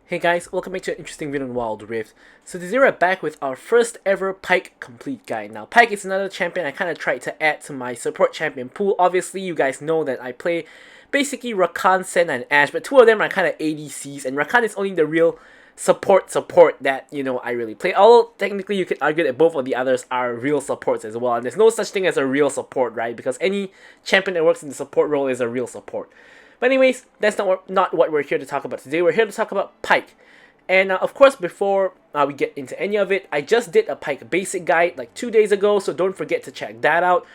Hey guys, welcome back to an interesting video on Wild Rift. So today we're back with our first ever Pyke complete guide. Now Pyke is another champion I kind of tried to add to my support champion pool. Obviously you guys know that I play basically Rakan, Senna, and Ashe, but two of them are kind of ADCs, and Rakan is only the real support that, I really play. Although technically you could argue that both of the others are real supports as well, and there's no such thing as a real support, right? Because any champion that works in the support role is a real support. But anyways, that's not what we're here to talk about today. We're here to talk about Pyke. And of course, before we get into any of it, I just did a Pyke basic guide like 2 days ago, so don't forget to check that out.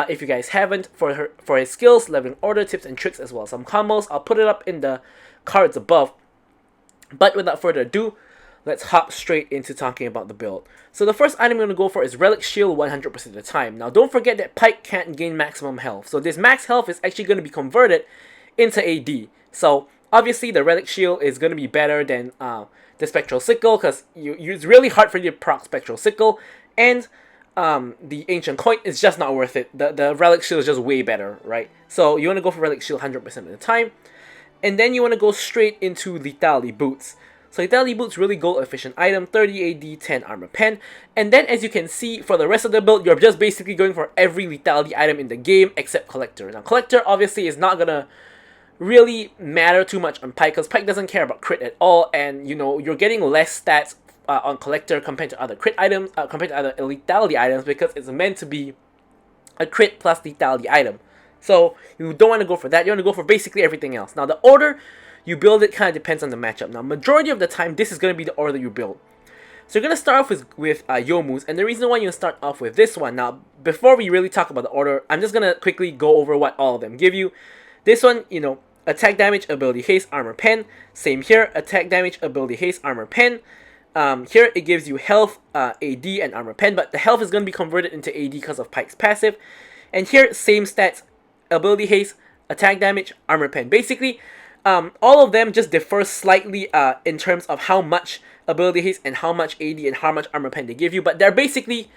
If you guys haven't, for his skills, leveling order, tips and tricks, as well as some combos, I'll put it up in the cards above. But without further ado, let's hop straight into talking about the build. So the first item I'm going to go for is Relic Shield 100% of the time. Now don't forget that Pyke can't gain maximum health, so this max health is actually going to be converted into AD. So obviously the Relic Shield is going to be better than the Spectral Sickle, because it's really hard for you to proc Spectral Sickle, and the Ancient Coin is just not worth it. The Relic Shield is just way better, right? So you want to go for Relic Shield 100% of the time, and then you want to go straight into Lethality Boots. So Lethality Boots, really gold efficient item, 30 AD, 10 armor pen, and then as you can see, for the rest of the build, you're just basically going for every lethality item in the game except Collector. Now Collector obviously is not gonna really matter too much on Pyke, because Pyke doesn't care about crit at all, and you're getting less stats on Collector compared to other crit items, compared to other lethality items, because it's meant to be a crit plus lethality item. So you don't want to go for that. You want to go for basically everything else. Now the order you build it kind of depends on the matchup. Now majority of the time this is going to be the order you build. So you're going to start off with Youmuu's, and the reason why you start off with this one, now before we really talk about the order, I'm just going to quickly go over what all of them give you. This one, attack damage, ability haste, armor pen. Same here, attack damage, ability haste, armor pen. Here it gives you health, AD, and armor pen, but the health is going to be converted into AD because of Pyke's passive. And here, same stats, ability haste, attack damage, armor pen. Basically, all of them just differ slightly in terms of how much ability haste and how much AD and how much armor pen they give you, but they're basically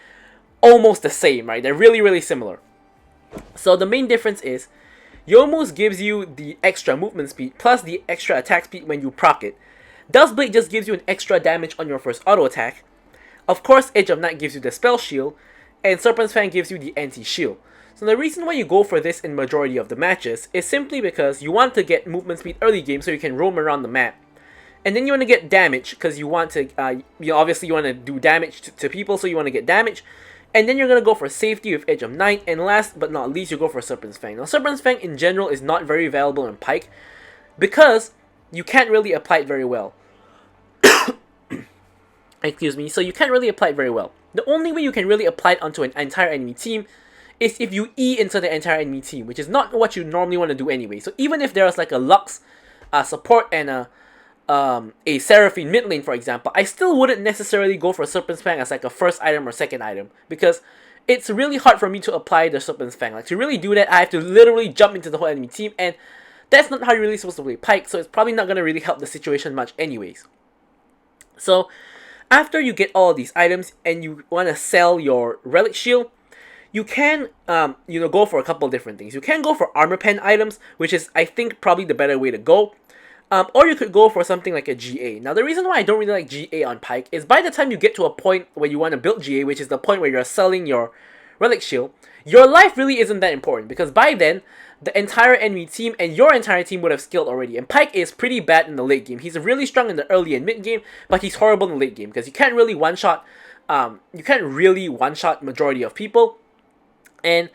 almost the same, right? They're really, really similar. So the main difference is Youmuu's gives you the extra movement speed plus the extra attack speed when you proc it. Duskblade just gives you an extra damage on your first auto attack. Of course, Edge of Night gives you the spell shield, and Serpent's Fang gives you the anti-shield. So the reason why you go for this in majority of the matches is simply because you want to get movement speed early game so you can roam around the map. And then you want to get damage because you want to, obviously you want to do damage to people, so you want to get damage. And then you're going to go for safety with Edge of Night, and last but not least, you go for Serpent's Fang. Now Serpent's Fang in general is not very valuable in Pyke because you can't really apply it very well. Excuse me, so you can't really apply it very well. The only way you can really apply it onto an entire enemy team is if you E into the entire enemy team, which is not what you normally want to do anyway. So even if there's like a Lux support and a Seraphine mid lane, for example, I still wouldn't necessarily go for Serpent's Fang as like a first item or second item, because it's really hard for me to apply the Serpent's Fang. Like, to really do that, I have to literally jump into the whole enemy team, and that's not how you're really supposed to play Pyke, so it's probably not going to really help the situation much anyways. So after you get all of these items and you want to sell your Relic Shield, you can go for a couple of different things. You can go for armor pen items, which is, I think, probably the better way to go. Or you could go for something like a GA. Now the reason why I don't really like GA on Pyke is by the time you get to a point where you want to build GA, which is the point where you're selling your Relic Shield, your life really isn't that important, because by then, the entire enemy team and your entire team would have skilled already. And Pyke is pretty bad in the late game. He's really strong in the early and mid game, but he's horrible in the late game, because you can't really one-shot majority of people, and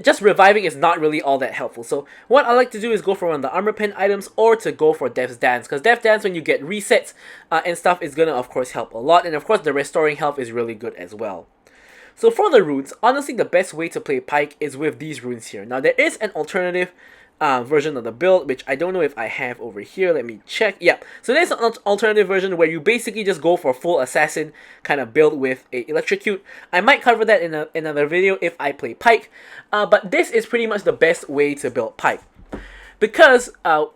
just reviving is not really all that helpful. So what I like to do is go for one of the armor pen items, or to go for Death's Dance, because Death's Dance, when you get resets and stuff, is gonna of course help a lot, and of course the restoring health is really good as well. So for the runes, honestly the best way to play Pyke is with these runes here. Now there is an alternative version of the build, which I don't know if I have over here. Let me check. Yeah, so there's an alternative version where you basically just go for full assassin kind of build with a electrocute. I might cover that in another video if I play Pyke, but this is pretty much the best way to build Pyke, because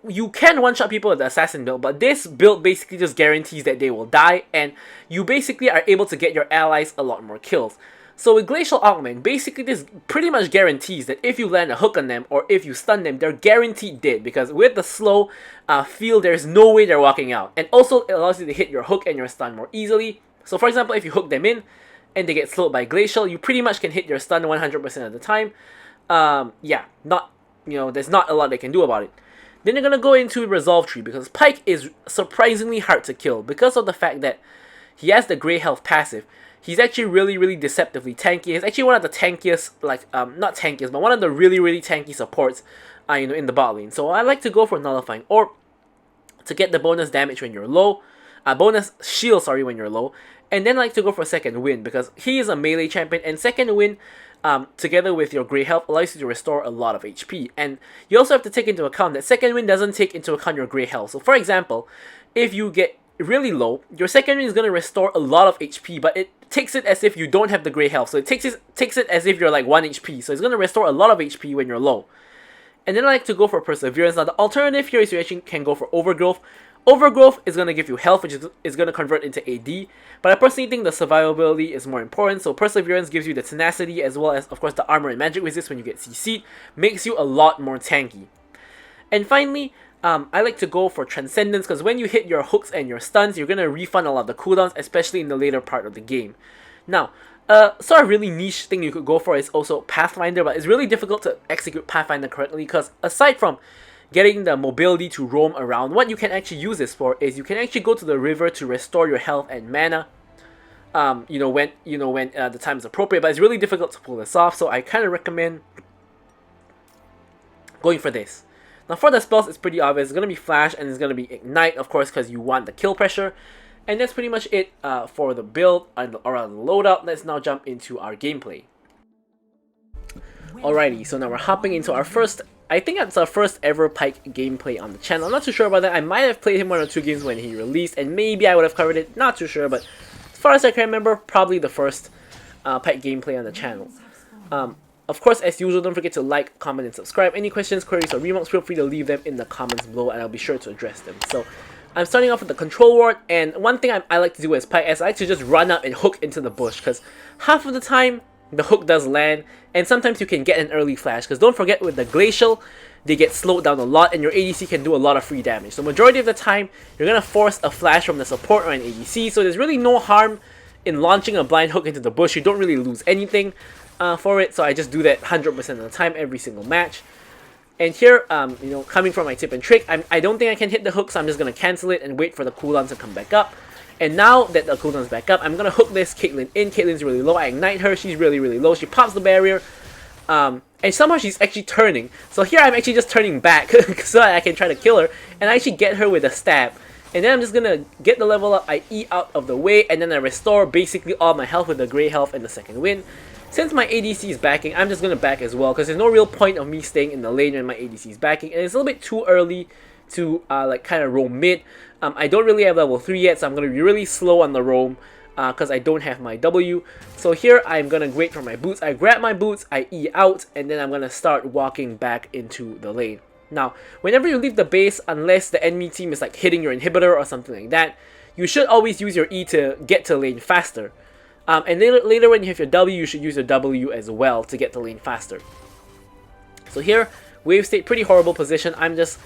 you can one-shot people with the assassin build, but this build basically just guarantees that they will die, and you basically are able to get your allies a lot more kills. So with Glacial Augment, basically this pretty much guarantees that if you land a hook on them or if you stun them, they're guaranteed dead, because with the slow field, there's no way they're walking out. And also it allows you to hit your hook and your stun more easily. So for example, if you hook them in and they get slowed by Glacial, you pretty much can hit your stun 100% of the time. Yeah, there's not a lot they can do about it. Then you're gonna go into Resolve Tree, because Pyke is surprisingly hard to kill because of the fact that he has the Grey Health passive. He's actually really deceptively tanky. He's actually one of the tankiest, not tankiest, but one of the really tanky supports, in the bot lane. So I like to go for Nullifying Orb to get the bonus damage when you're low, bonus shield, sorry, when you're low, and then I like to go for Second Wind because he is a melee champion, and Second Wind, together with your Grey Health, allows you to restore a lot of HP. And you also have to take into account that Second Wind doesn't take into account your Grey Health. So for example, if you get really low, your Second Wind is going to restore a lot of HP, but it takes it as if you don't have the Grey Health. So it takes it as if you're like 1 HP. So it's going to restore a lot of HP when you're low. And then I like to go for Perseverance. Now the alternative here is you actually can go for Overgrowth. Overgrowth is going to give you health, which is going to convert into AD. But I personally think the survivability is more important. So Perseverance gives you the tenacity as well as, of course, the armor and magic resist when you get CC'd. Makes you a lot more tanky. And finally, I like to go for Transcendence, because when you hit your hooks and your stuns, you're going to refund a lot of the cooldowns, especially in the later part of the game. Now, sort of really niche thing you could go for is also Pathfinder, but it's really difficult to execute Pathfinder correctly, because aside from getting the mobility to roam around, what you can actually use this for is you can actually go to the river to restore your health and mana, when the time is appropriate. But it's really difficult to pull this off, so I kind of recommend going for this. Now for the spells, it's pretty obvious. It's going to be Flash and it's going to be Ignite, of course, because you want the kill pressure. And that's pretty much it for the build around the loadout. Let's now jump into our gameplay. Alrighty, so now we're hopping into our first, I think that's our first ever Pyke gameplay on the channel. I'm not too sure about that. I might have played him 1 or 2 games when he released, and maybe I would have covered it. Not too sure, but as far as I can remember, probably the first Pyke gameplay on the channel. Of course, as usual, don't forget to like, comment, and subscribe. Any questions, queries, or remarks, feel free to leave them in the comments below, and I'll be sure to address them. So, I'm starting off with the control ward, and one thing I like to do as Pyke is I like to just run up and hook into the bush, because half of the time, the hook does land, and sometimes you can get an early flash, because don't forget, with the Glacial, they get slowed down a lot, and your ADC can do a lot of free damage. So majority of the time, you're going to force a flash from the support or an ADC, so there's really no harm in launching a blind hook into the bush. You don't really lose anything for it, so I just do that 100% of the time, every single match. And here, coming from my tip and trick, I don't think I can hit the hook, so I'm just going to cancel it and wait for the cooldown to come back up. And now that the cooldown's back up, I'm going to hook this Caitlyn in. Caitlyn's really low. I ignite her. She's really low. She pops the barrier. And somehow she's actually turning. So here I'm actually just turning back so that I can try to kill her. And I actually get her with a stab. And then I'm just going to get the level up. I E out of the way. And then I restore basically all my health with the Grey Health and the Second Wind. Since my ADC is backing, I'm just going to back as well, because there's no real point of me staying in the lane when my ADC is backing. And it's a little bit too early to kind of roam mid. I don't really have level 3 yet, so I'm going to be really slow on the roam because I don't have my W. So here I'm going to wait for my boots. I grab my boots, I E out, and then I'm going to start walking back into the lane. Now, whenever you leave the base, unless the enemy team is like hitting your inhibitor or something like that, you should always use your E to get to lane faster. And later when you have your W, you should use your W as well to get to lane faster. So here, wave state, pretty horrible position. I'm just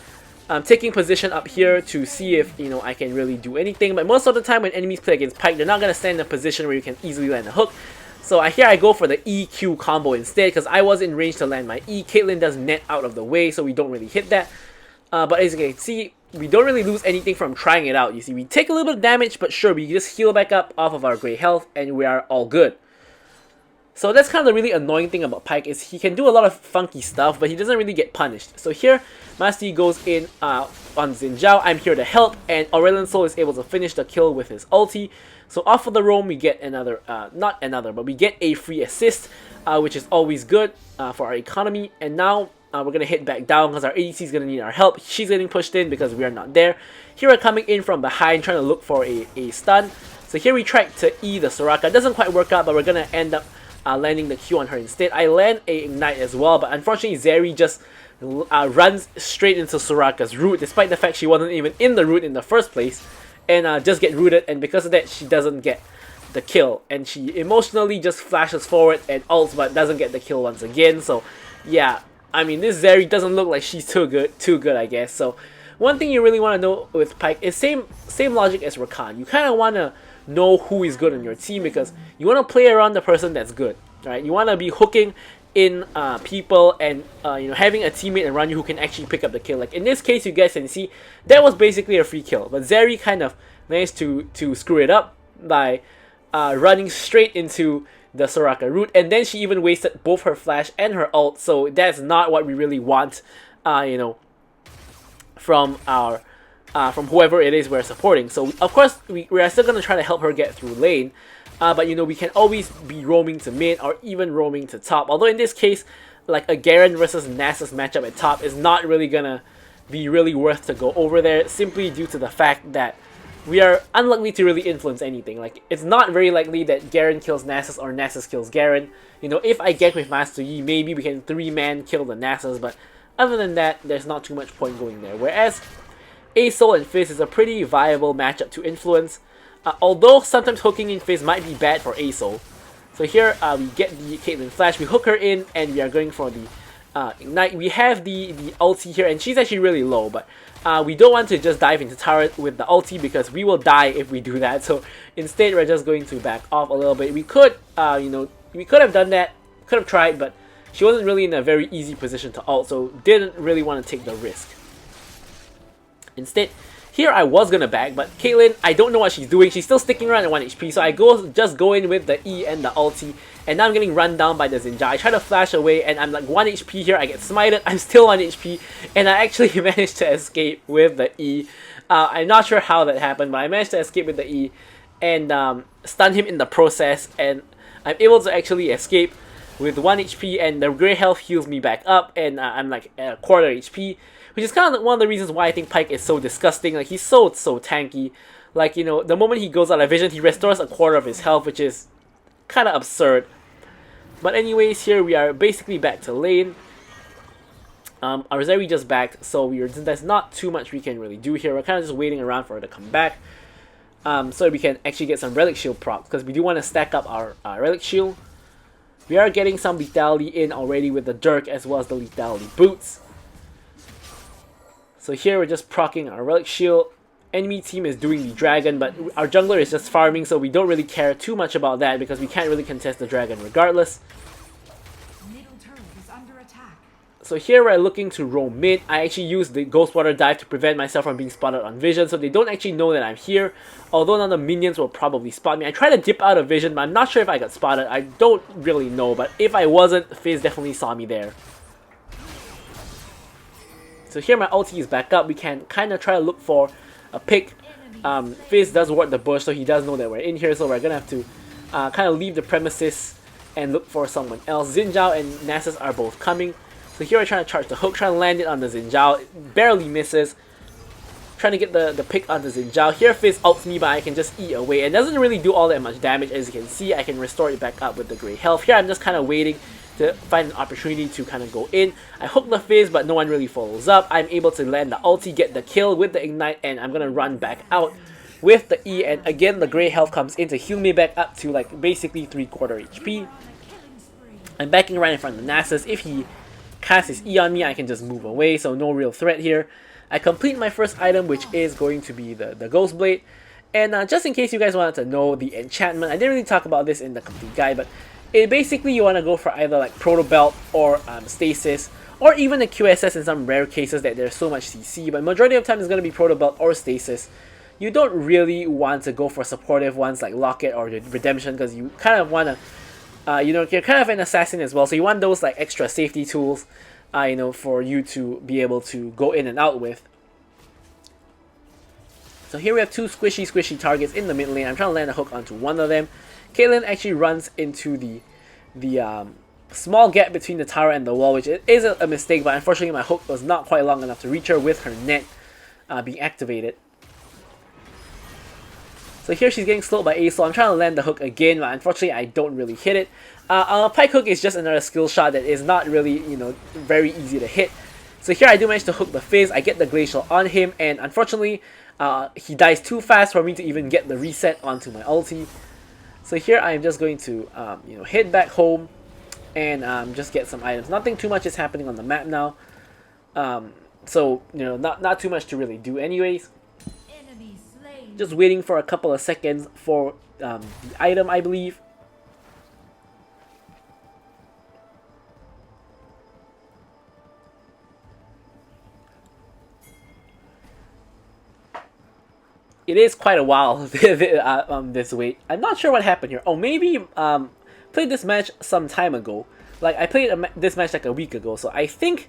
taking position up here to see if I can really do anything. But most of the time when enemies play against Pyke, they're not going to stand in a position where you can easily land a hook. So here I go for the EQ combo instead, because I was in range to land my E. Caitlyn does net out of the way, so we don't really hit that. But as you can see, we don't really lose anything from trying it out. You see, we take a little bit of damage, but sure, we just heal back up off of our Grey Health, and we are all good. So that's kind of the really annoying thing about Pyke, is he can do a lot of funky stuff, but he doesn't really get punished. So here, Master Yi goes in on Xin Zhao. I'm here to help, and Aurelion Sol is able to finish the kill with his ulti. So off of the roam, we get but we get a free assist, which is always good for our economy. And now we're going to hit back down because our ADC is going to need our help. She's getting pushed in because we are not there. Here we're coming in from behind, trying to look for a stun. So here we try to E the Soraka. It doesn't quite work out, but we're going to end up landing the Q on her instead. I land a Ignite as well, but unfortunately Zeri just runs straight into Soraka's root, despite the fact she wasn't even in the root in the first place, and just get rooted, and because of that she doesn't get the kill, and she emotionally just flashes forward and ults but doesn't get the kill once again. So yeah, I mean, this Zeri doesn't look like she's too good, I guess. So one thing you really want to know with Pyke is same logic as Rakan. You kind of want to know who is good on your team because you want to play around the person that's good, right? You want to be hooking in people and having a teammate around you who can actually pick up the kill. Like in this case, you guys can see that was basically a free kill, but Zeri kind of managed to screw it up by running straight into the Soraka route, and then she even wasted both her flash and her ult. So that's not what we really want, from our from whoever it is we're supporting. So of course we are still gonna try to help her get through lane, but we can always be roaming to mid or even roaming to top. Although in this case, like a Garen versus Nasus matchup at top is not really gonna be really worth to go over there, simply due to the fact that we are unlikely to really influence anything. Like, it's not very likely that Garen kills Nasus or Nasus kills Garen. If I get with Master Yi, maybe we can 3-man kill the Nasus, but other than that, there's not too much point going there. Whereas Asol and Fizz is a pretty viable matchup to influence, although sometimes hooking in Fizz might be bad for Asol. So here we get the Caitlyn Flash, we hook her in, and we are going for the Ignite. We have the ulti here, and she's actually really low, but we don't want to just dive into turret with the ulti because we will die if we do that. So instead, we're just going to back off a little bit. We could, we could have done that, could have tried, but she wasn't really in a very easy position to ult, so didn't really want to take the risk. Instead, here I was gonna back, but Caitlyn, I don't know what she's doing. She's still sticking around at 1 HP, so I just go in with the E and the ulti, and now I'm getting run down by the Zinja. I try to flash away, and I'm like 1 HP here. I get smited. I'm still 1 HP, and I actually managed to escape with the E. I'm not sure how that happened, but I managed to escape with the E and stun him in the process, and I'm able to actually escape with 1 HP, and the Grey Health heals me back up, and I'm like at a quarter HP. Which is kind of one of the reasons why I think Pyke is so disgusting. Like, he's so tanky. Like, the moment he goes out of vision, he restores a quarter of his health, which is kind of absurd. But anyways, here we are basically back to lane. Our Zeri just backed, so there's not too much we can really do here. We're kind of just waiting around for her to come back, so we can actually get some Relic Shield procs, because we do want to stack up our Relic Shield. We are getting some lethality in already with the Dirk as well as the lethality boots. So here we're just proccing our Relic Shield. Enemy team is doing the Dragon, but our jungler is just farming, so we don't really care too much about that because we can't really contest the Dragon regardless. Middle turret is under attack. So here we're looking to roam mid. I actually use the Ghost Water Dive to prevent myself from being spotted on vision, so they don't actually know that I'm here. Although none of the minions will probably spot me. I try to dip out of vision, but I'm not sure if I got spotted. I don't really know, but if I wasn't, Fizz definitely saw me there. So here my ulti is back up. We can kind of try to look for a pick. Fizz does ward the bush, so he does know that we're in here. So we're going to have to kind of leave the premises and look for someone else. Xin Zhao and Nasus are both coming. So here we're trying to charge the hook, trying to land it on the Xin Zhao. It barely misses. Trying to get the pick on the Xin Zhao. Here Fizz ults me, but I can just eat away. It doesn't really do all that much damage. As you can see, I can restore it back up with the Grey Health. Here I'm just kind of waiting to find an opportunity to kind of go in. I hook the Fizz, but no one really follows up. I'm able to land the ulti, get the kill with the Ignite, and I'm going to run back out with the E. And again, the Grey Health comes in to heal me back up to like basically 3/4 HP. I'm backing right in front of the Nasus. If he casts his E on me, I can just move away, so no real threat here. I complete my first item, which is going to be the Ghost Blade. And just in case you guys wanted to know the enchantment, I didn't really talk about this in the complete guide, but basically you want to go for either like Proto Belt or Stasis, or even a QSS in some rare cases that there's so much CC, but majority of the time it's going to be Proto Belt or Stasis. You don't really want to go for supportive ones like Locket or Redemption, because you kind of want to, you're kind of an assassin as well, so you want those like extra safety tools, for you to be able to go in and out with. So here we have two squishy targets in the mid lane. I'm trying to land a hook onto one of them. Caitlyn actually runs into the small gap between the tower and the wall, which is a mistake, but unfortunately my hook was not quite long enough to reach her with her net being activated. So here she's getting slowed by Asol. I'm trying to land the hook again, but unfortunately I don't really hit it. Pyke hook is just another skill shot that is not really, very easy to hit. So here I do manage to hook the Fizz. I get the Glacial on him, and unfortunately he dies too fast for me to even get the reset onto my ulti. So here I'm just going to you know, head back home and just get some items. Nothing too much is happening on the map now. So you know, not too much to really do anyways. Enemy slain. Just waiting for a couple of seconds for the item, I believe. It is quite a while this wait. I'm not sure what happened here. Oh, maybe played this match some time ago. Like I played this match like a week ago. So I think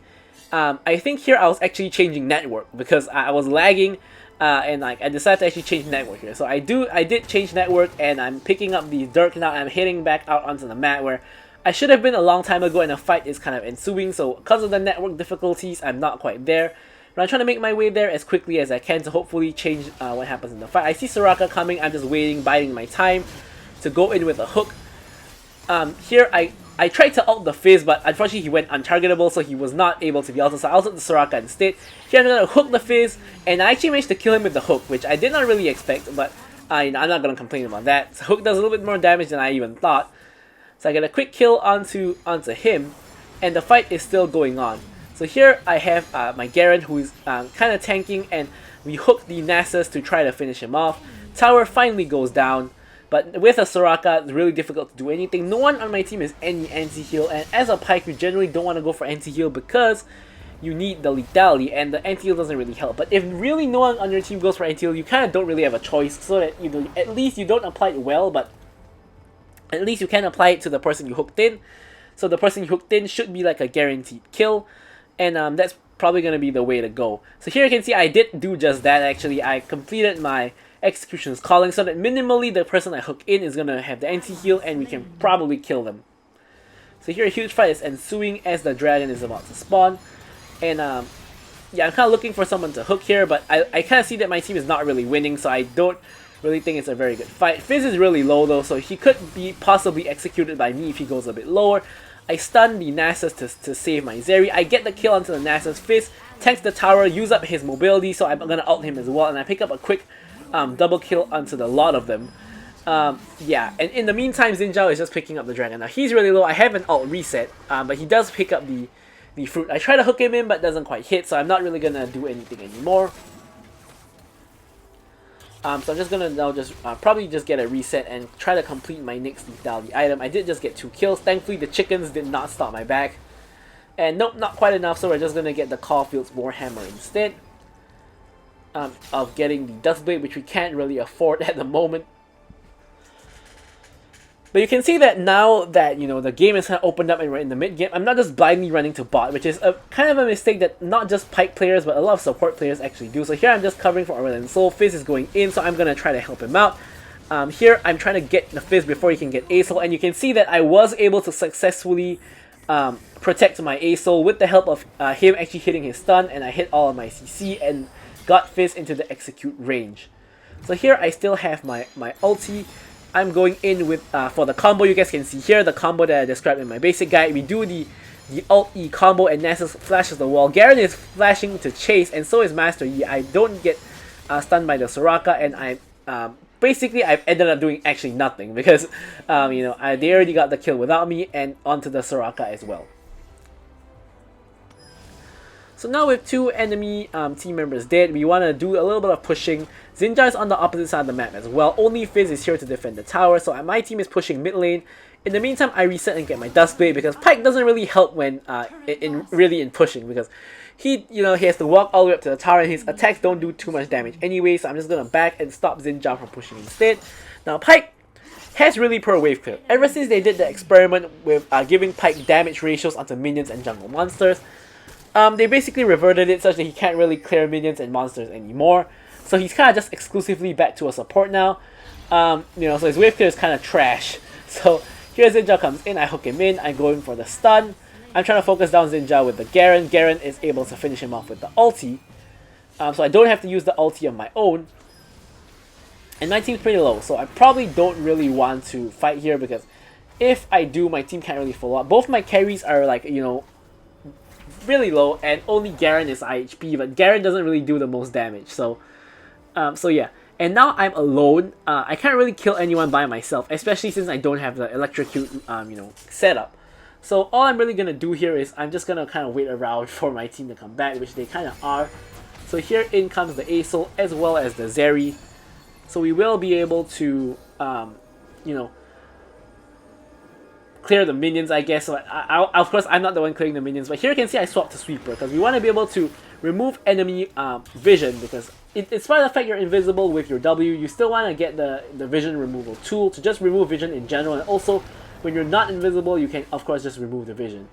here I was actually changing network because I was lagging, and like I decided to actually change network here. So I did change network, and I'm picking up the Dirk now. I'm heading back out onto the map where I should have been a long time ago, and a fight is kind of ensuing. So because of the network difficulties, I'm not quite there. But I'm trying to make my way there as quickly as I can to hopefully change what happens in the fight. I see Soraka coming. I'm just waiting, biding my time to go in with a hook. Here I tried to ult the Fizz, but unfortunately he went untargetable, so he was not able to be ulted. So I ulted the Soraka instead. Here I'm gonna hook the Fizz, and I actually managed to kill him with the hook, which I did not really expect, but you know, I'm not gonna complain about that. So hook does a little bit more damage than I even thought. So I get a quick kill onto him, and the fight is still going on. So here I have my Garen, who is kind of tanking, and we hook the Nasus to try to finish him off. Tower finally goes down, but with a Soraka, it's really difficult to do anything. No one on my team is any anti-heal, and as a Pyke, you generally don't want to go for anti-heal because you need the lethality, and the anti-heal doesn't really help. But if really no one on your team goes for anti-heal, you kind of don't really have a choice, so that you know, at least you don't apply it well, but at least you can apply it to the person you hooked in. So the person you hooked in should be like a guaranteed kill. And that's probably going to be the way to go. So here you can see I did do just that actually. I completed my Executioner's Calling so that minimally the person I hook in is going to have the anti-heal and we can probably kill them. So here a huge fight is ensuing as the dragon is about to spawn. And yeah, I'm kind of looking for someone to hook here, but I kind of see that my team is not really winning, so I don't really think it's a very good fight. Fizz is really low though, so he could be possibly executed by me if he goes a bit lower. I stun the Nasus to save my Zeri. I get the kill onto the Nasus. Fizz tanks the tower, use up his mobility, so I'm gonna ult him as well, and I pick up a quick double kill onto the lot of them. Yeah, and in the meantime, Xin Zhao is just picking up the dragon. Now he's really low. I have an ult reset, but he does pick up the fruit. I try to hook him in, but doesn't quite hit, so I'm not really gonna do anything anymore. So I'm just gonna now just probably just get a reset and try to complete my next lethality item. I did just get 2 kills. Thankfully, the chickens did not stop my back. And nope, not quite enough, so we're just gonna get the Caulfield's Warhammer instead of getting the Duskblade, which we can't really afford at the moment. But you can see that now that, you know, the game is kind of opened up and we're in the mid game, I'm not just blindly running to bot, which is a kind of a mistake that not just Pyke players but a lot of support players actually do. So here I'm just covering for Aurelion Sol. Fizz is going in, so I'm going to try to help him out. Here I'm trying to get the Fizz before he can get A-Soul, and you can see that I was able to successfully protect my A-Soul with the help of him actually hitting his stun, and I hit all of my CC and got Fizz into the execute range. So here I still have my ulti. I'm going in with for the combo. You guys can see here the combo that I described in my basic guide. We do the Alt-E combo and Nasus flashes the wall. Garen is flashing to chase, and so is Master Yi. I don't get stunned by the Soraka, and basically I've ended up doing actually nothing because you know, they already got the kill without me, and onto the Soraka as well. So now with 2 enemy team members dead, we want to do a little bit of pushing. Xin Zhao is on the opposite side of the map as well. Only Fizz is here to defend the tower, so my team is pushing mid lane. In the meantime, I reset and get my Duskblade because Pyke doesn't really help when in pushing, because he has to walk all the way up to the tower and his attacks don't do too much damage anyway. So I'm just gonna back and stop Xin Zhao from pushing instead. Now Pyke has really poor wave clear. Ever since they did the experiment with giving Pyke damage ratios onto minions and jungle monsters, they basically reverted it such that he can't really clear minions and monsters anymore. So he's kind of just exclusively back to a support now. So his wave clear is kind of trash. So here Xin Zhao comes in, I hook him in, I go in for the stun. I'm trying to focus down Xin Zhao with the Garen. Garen is able to finish him off with the ulti. So I don't have to use the ulti on my own. And my team's pretty low, so I probably don't really want to fight here, because if I do, my team can't really follow up. Both my carries are like, really low, and only Garen is IHP, but Garen doesn't really do the most damage. So yeah, And now I'm alone. I can't really kill anyone by myself, especially since I don't have the electrocute, setup. So all I'm really gonna do here is I'm just gonna kind of wait around for my team to come back, which they kind of are. So here in comes the Asol as well as the Zeri. So we will be able to, clear the minions, I guess. So of course, I'm not the one clearing the minions, but here you can see I swapped to Sweeper because we want to be able to remove enemy vision, because despite the fact you're invisible with your W, you still want to get the vision removal tool to just remove vision in general, and also when you're not invisible, you can of course just remove the vision.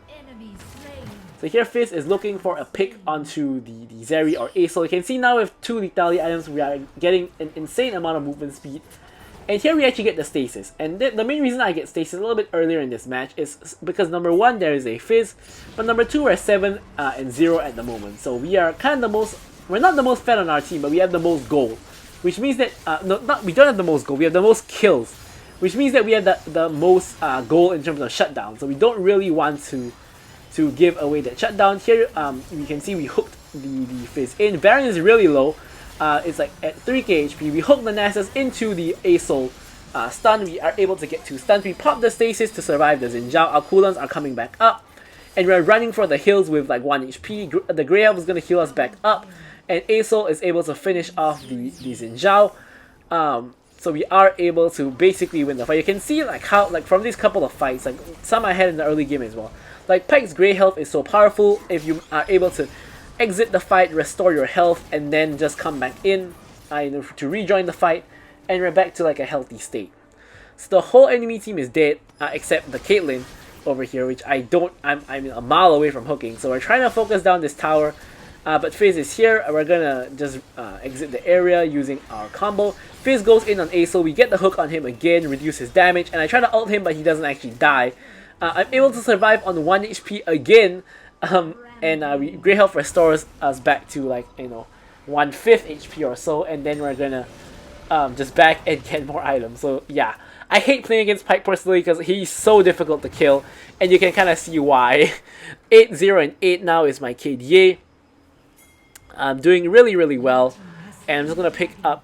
Enemy slain. So here Fizz is looking for a pick onto the Zeri or Asol. You can see now with 2 lethality items, we are getting an insane amount of movement speed. And here we actually get the stasis, and the main reason I get stasis a little bit earlier in this match is because number 1, there is a Fizz, but number 2, we're 7 and 0 at the moment. So we are kind of the most, we're not the most fed on our team, but we have the most gold, which means that, we don't have the most gold, we have the most kills, which means that we have the most gold in terms of shutdown. So we don't really want to give away that shutdown. Here you can see we hooked the Fizz in. Baron is really low. It's like at 3k HP. We hook the Nasus into the Asol stun. We are able to get 2 stuns. We pop the stasis to survive the Xin Zhao. Our cooldowns are coming back up. And we're running for the hills with like 1 HP. The Grey Elf is going to heal us back up. And Asol is able to finish off the Xin Zhao. So we are able to basically win the fight. You can see like how, like from these couple of fights, like some I had in the early game as well. Like Pyke's Grey Health is so powerful if you are able to exit the fight, restore your health, and then just come back in to rejoin the fight, and we're back to like a healthy state. So the whole enemy team is dead, except the Caitlyn over here, which I'm a mile away from hooking. So we're trying to focus down this tower, but Fizz is here. We're gonna just exit the area using our combo. Fizz goes in on Asol. We get the hook on him again, reduce his damage, and I try to ult him, but he doesn't actually die. I'm able to survive on 1 HP again. And Grey Health restores us back to like 1/5 HP or so, and then we're gonna just back and get more items. So yeah, I hate playing against Pyke personally because he's so difficult to kill, and you can kind of see why. 8-0 and 8 now is my KDA. I'm doing really well, and I'm just gonna pick up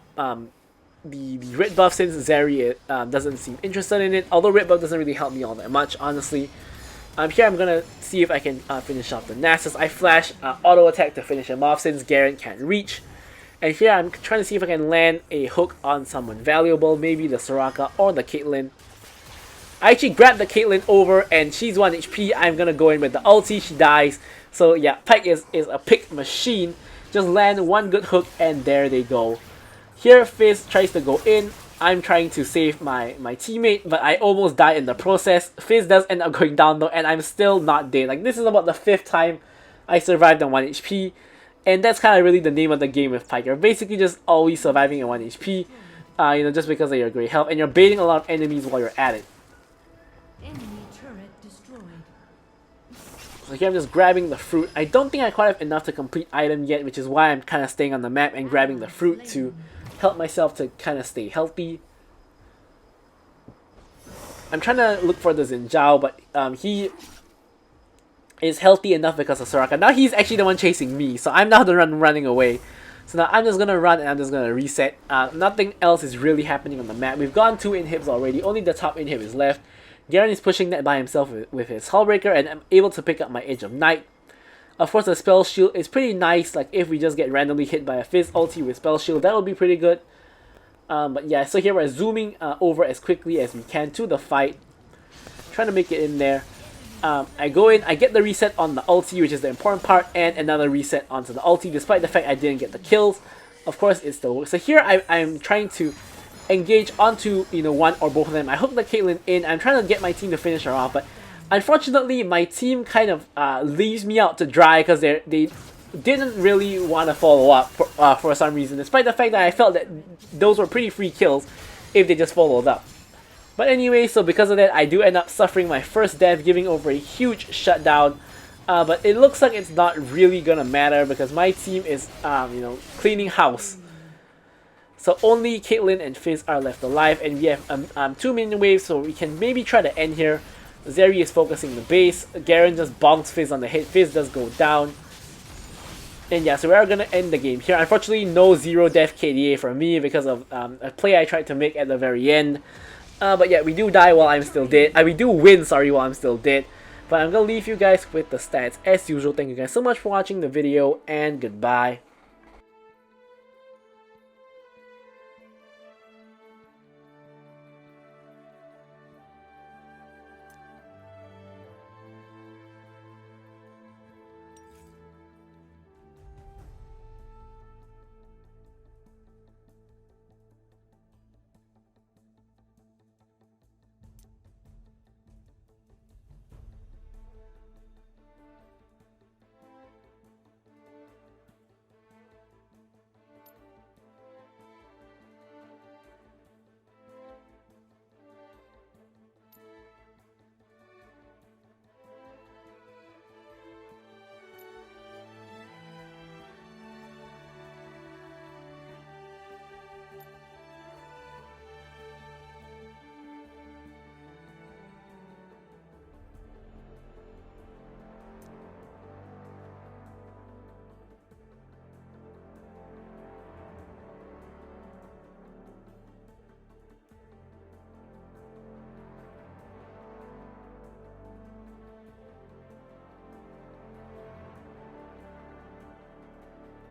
the red buff since Zeri doesn't seem interested in it. Although red buff doesn't really help me all that much, honestly. Here I'm gonna see if I can finish off the Nasus. I flash auto attack to finish him off since Garen can't reach. And here I'm trying to see if I can land a hook on someone valuable, maybe the Soraka or the Caitlyn. I actually grabbed the Caitlyn over and she's 1 HP. I'm gonna go in with the ulti, she dies. So yeah, Pyke is a pick machine. Just land 1 good hook and there they go. Here Fizz tries to go in. I'm trying to save my teammate, but I almost die in the process. Fizz does end up going down though, and I'm still not dead. Like, this is about the 5th time I survived on 1 HP, and that's kind of really the name of the game with Pyke. You're basically just always surviving at 1 HP, just because of your great health, and you're baiting a lot of enemies while you're at it. Enemy turret destroyed. So here I'm just grabbing the fruit. I don't think I quite have enough to complete item yet, which is why I'm kind of staying on the map and grabbing the fruit to help myself to kind of stay healthy. I'm trying to look for the Xin Zhao, but he is healthy enough because of Soraka. Now he's actually the one chasing me, so I'm now the one running away. So now I'm just gonna run and I'm just gonna reset. Nothing else is really happening on the map. We've gone 2 inhibs already. Only the top inhib is left. Garen is pushing that by himself with his Hullbreaker, and I'm able to pick up my Edge of Night. Of course, the Spell Shield is pretty nice. Like, if we just get randomly hit by a Fizz ulti with Spell Shield, that would be pretty good. But yeah, so here we're zooming over as quickly as we can to the fight. Trying to make it in there. I go in, I get the reset on the ulti, which is the important part, and another reset onto the ulti, despite the fact I didn't get the kills. Of course, it still works. So here I'm trying to engage onto 1 or both of them. I hook the Caitlyn in. I'm trying to get my team to finish her off, but unfortunately, my team kind of leaves me out to dry because they didn't really want to follow up for some reason, despite the fact that I felt that those were pretty free kills if they just followed up. But anyway, so because of that, I do end up suffering my first death, giving over a huge shutdown. But it looks like it's not really gonna matter because my team is, cleaning house. So only Caitlyn and Fizz are left alive, and we have 2 minion waves, so we can maybe try to end here. Zeri is focusing the base. Garen just bonks Fizz on the head. Fizz does go down. And yeah, so we are gonna end the game here. Unfortunately, no 0 death KDA for me because of a play I tried to make at the very end. But yeah, we do die while I'm still dead. We do win, sorry, while I'm still dead. But I'm gonna leave you guys with the stats as usual. Thank you guys so much for watching the video, and goodbye.